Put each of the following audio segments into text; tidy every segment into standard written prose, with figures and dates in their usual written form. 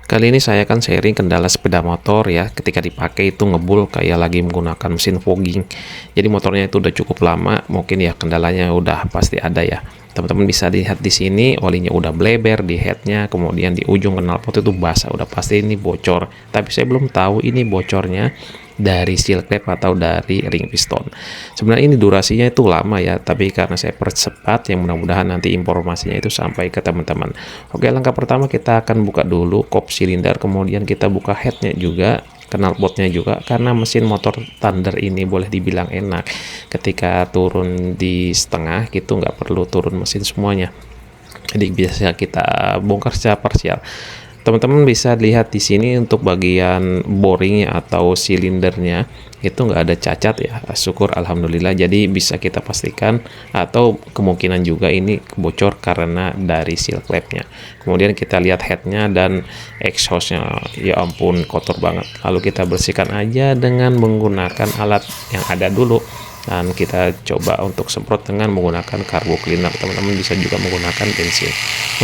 Kali ini saya akan sharing kendala sepeda motor ya, ketika dipakai itu ngebul kayak lagi menggunakan mesin fogging. Jadi motornya itu udah cukup lama, mungkin ya kendalanya udah pasti ada ya. Teman-teman bisa lihat di sini olinya udah bleber di headnya, kemudian di ujung knalpot itu basah, udah pasti ini bocor. Tapi saya belum tahu ini bocornya dari seal cap atau dari ring piston. Sebenarnya ini durasinya itu lama ya, tapi karena saya percepat, yang mudah-mudahan nanti informasinya itu sampai ke teman-teman. Oke, langkah pertama kita akan buka dulu kop silinder, kemudian kita buka headnya juga, knalpotnya juga, karena mesin motor Thunder ini boleh dibilang enak. Ketika turun di setengah gitu nggak perlu turun mesin semuanya. Jadi bisa kita bongkar secara parsial. Teman-teman bisa lihat di sini untuk bagian boringnya atau silindernya itu nggak ada cacat ya, syukur alhamdulillah. Jadi bisa kita pastikan atau kemungkinan juga ini bocor karena dari seal clapnya. Kemudian kita lihat headnya dan exhaustnya, ya ampun kotor banget. Lalu kita bersihkan aja dengan menggunakan alat yang ada dulu. Dan kita coba untuk semprot dengan menggunakan carbo cleaner. Teman-teman bisa juga menggunakan bensin.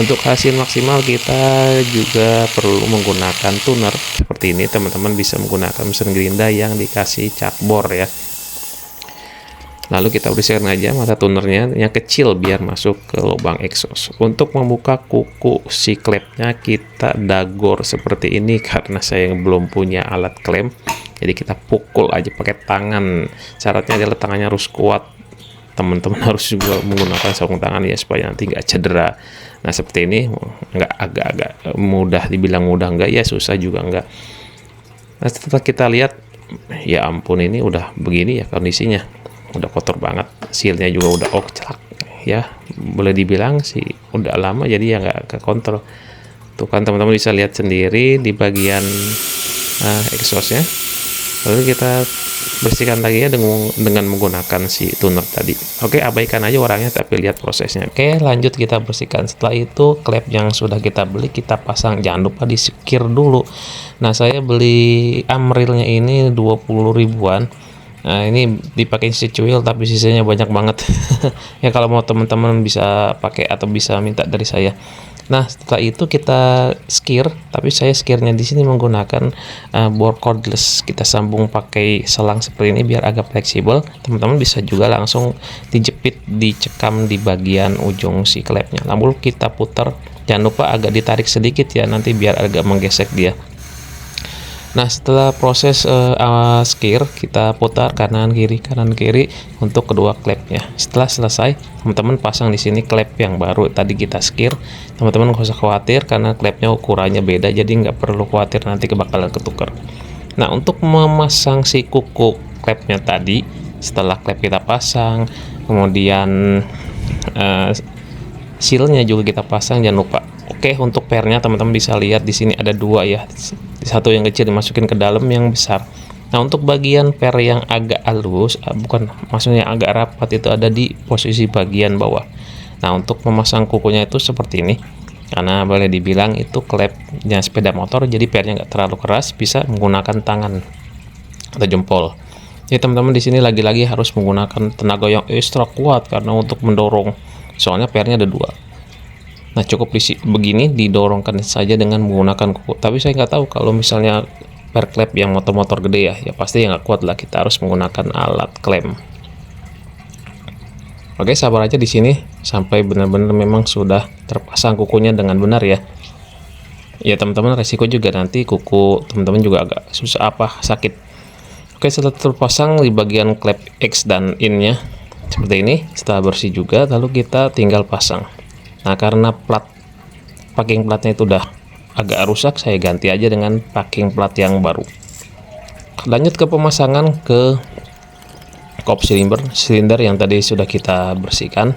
Untuk hasil maksimal kita juga perlu menggunakan tuner seperti ini. Teman-teman bisa menggunakan mesin gerinda yang dikasih cat bor ya. Lalu kita bersihkan aja mata tunernya yang kecil biar masuk ke lubang exhaust. Untuk membuka kuku si klepnya kita dagor seperti ini karena saya belum punya alat klem. Jadi kita pukul aja pakai tangan. Syaratnya adalah tangannya harus kuat. Teman-teman harus juga menggunakan sarung tangan ya supaya nanti nggak cedera. Nah seperti ini nggak agak-agak mudah, dibilang mudah nggak ya, susah juga nggak. Nah setelah kita lihat, ya ampun ini udah begini ya kondisinya, udah kotor banget, sealnya juga udah celak ya, boleh dibilang sih udah lama jadi ya nggak ke kontrol. Tuh kan teman-teman bisa lihat sendiri di bagian exhaustnya. Lalu kita bersihkan lagi ya dengan menggunakan si tuner tadi. Oke, abaikan aja orangnya tapi lihat prosesnya. Oke, lanjut kita bersihkan. Setelah itu klep yang sudah kita beli kita pasang, jangan lupa di sekir dulu. Nah saya beli Amrilnya ini 20 ribuan. Nah ini dipakai secuil tapi sisanya banyak banget. Ya kalau mau teman-teman bisa pakai atau bisa minta dari saya. Nah setelah itu kita skir, tapi saya skirnya di sini menggunakan bor cordless. Kita sambung pakai selang seperti ini biar agak fleksibel. Teman-teman bisa juga langsung dijepit, dicekam di bagian ujung si klepnya. Lalu kita putar, jangan lupa agak ditarik sedikit ya, nanti biar agak menggesek dia. Nah setelah proses skir kita putar kanan kiri untuk kedua klepnya. Setelah selesai teman-teman pasang di sini klep yang baru tadi kita skir. Teman-teman nggak usah khawatir karena klepnya ukurannya beda, jadi nggak perlu khawatir nanti bakalan ketukar. Nah untuk memasang si kuku klepnya tadi, setelah klep kita pasang, kemudian sealnya juga kita pasang, jangan lupa. Oke, untuk pernya teman-teman bisa lihat di sini ada dua ya. Satu yang kecil dimasukin ke dalam, yang besar. Nah, untuk bagian per yang agak halus, bukan maksudnya agak rapat, itu ada di posisi bagian bawah. Nah, untuk memasang kukunya itu seperti ini. Karena boleh dibilang itu klepnya sepeda motor, jadi pernya nggak terlalu keras, bisa menggunakan tangan atau jempol. Jadi teman-teman di sini lagi-lagi harus menggunakan tenaga yang ekstra kuat karena untuk mendorong. Soalnya pernya ada dua. Nah cukup begini didorongkan saja dengan menggunakan kuku. Tapi saya nggak tahu kalau misalnya per klep yang motor-motor gede ya pasti yang nggak kuat lah, kita harus menggunakan alat klem. Oke, sabar aja di sini sampai benar-benar memang sudah terpasang kukunya dengan benar ya. Ya teman-teman, resiko juga nanti kuku teman-teman juga agak susah sakit. Oke, setelah terpasang di bagian klep X dan in-nya seperti ini, setelah bersih juga, lalu kita tinggal pasang. Nah karena packing platnya itu udah agak rusak, saya ganti aja dengan packing plat yang baru. Lanjut ke pemasangan ke kop silinder yang tadi sudah kita bersihkan.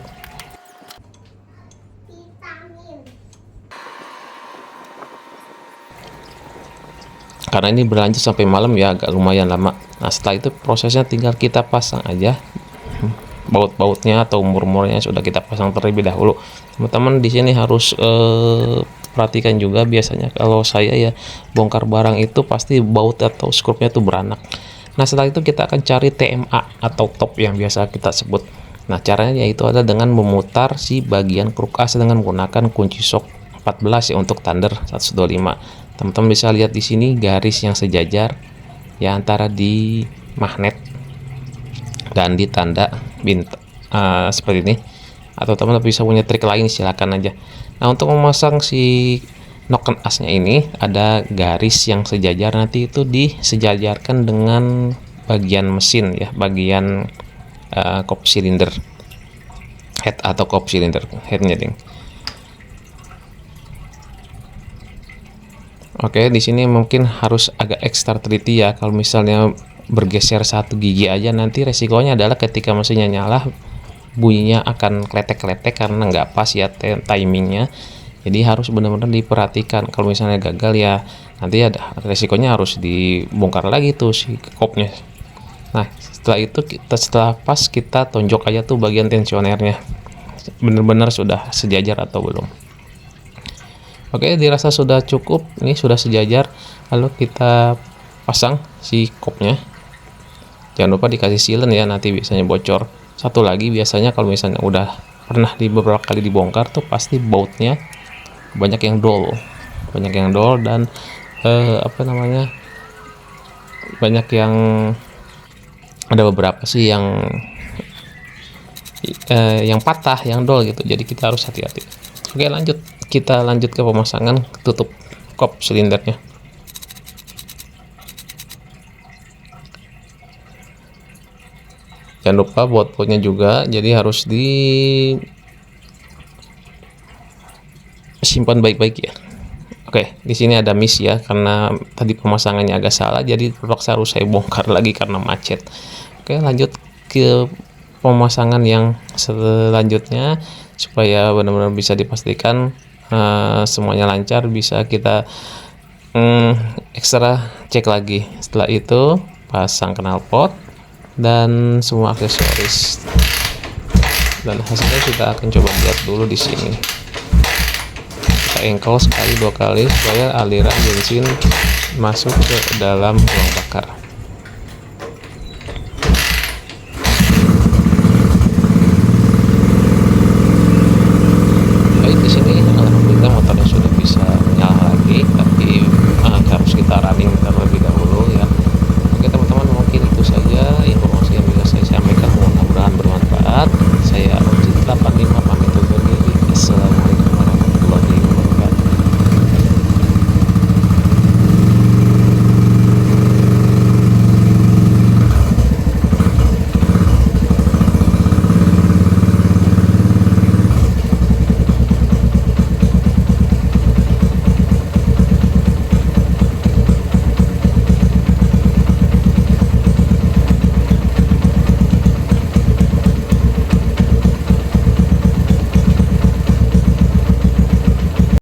Karena ini berlanjut sampai malam ya, agak lumayan lama. Nah setelah itu prosesnya tinggal kita pasang aja. Baut-bautnya atau mur-murnya sudah kita pasang terlebih dahulu. Teman-teman di sini harus perhatikan juga, biasanya kalau saya ya bongkar barang itu pasti baut atau skrupnya itu beranak. Nah setelah itu kita akan cari TMA atau top yang biasa kita sebut. Nah caranya yaitu adalah dengan memutar si bagian kruk as dengan menggunakan kunci sok 14 ya untuk Thunder 125. Teman-teman bisa lihat di sini garis yang sejajar ya antara di magnet dan di tanda bintang seperti ini. Atau teman-teman bisa punya trik lain, silakan aja. Nah, untuk memasang si noken asnya ini ada garis yang sejajar, nanti itu disejajarkan dengan bagian mesin ya, bagian kop silinder head atau kop silinder headnya ding. Oke, di sini mungkin harus agak ekstra teliti ya. Kalau misalnya bergeser satu gigi aja, nanti resikonya adalah ketika mesinnya nyala bunyinya akan kletek-kletek karena nggak pas ya timingnya. Jadi harus benar-benar diperhatikan. Kalau misalnya gagal ya nanti ada resikonya harus dibongkar lagi tuh si kopnya. Nah, setelah itu setelah pas kita tonjok aja tuh bagian tensionernya, benar-benar sudah sejajar atau belum. Oke, dirasa sudah cukup, ini sudah sejajar. Lalu kita pasang si kopnya. Jangan lupa dikasih sealant ya, nanti biasanya bocor. Satu lagi, biasanya kalau misalnya udah pernah beberapa kali dibongkar tuh pasti bautnya banyak yang dol dan banyak yang ada beberapa sih yang patah, yang dol gitu. Jadi kita harus hati-hati. Oke, kita lanjut ke pemasangan tutup kop silindernya. Jangan lupa baut-bautnya juga, jadi harus disimpan baik-baik ya. Oke, di sini ada miss ya, karena tadi pemasangannya agak salah, jadi terpaksa harus saya bongkar lagi karena macet. Oke, lanjut ke pemasangan yang selanjutnya supaya benar-benar bisa dipastikan semuanya lancar. Bisa kita ekstra cek lagi. Setelah itu pasang knalpot dan semua aksesoris, dan hasilnya kita akan coba lihat dulu di sini. Kita engkel sekali 2 kali supaya aliran bensin masuk ke dalam ruang bakar.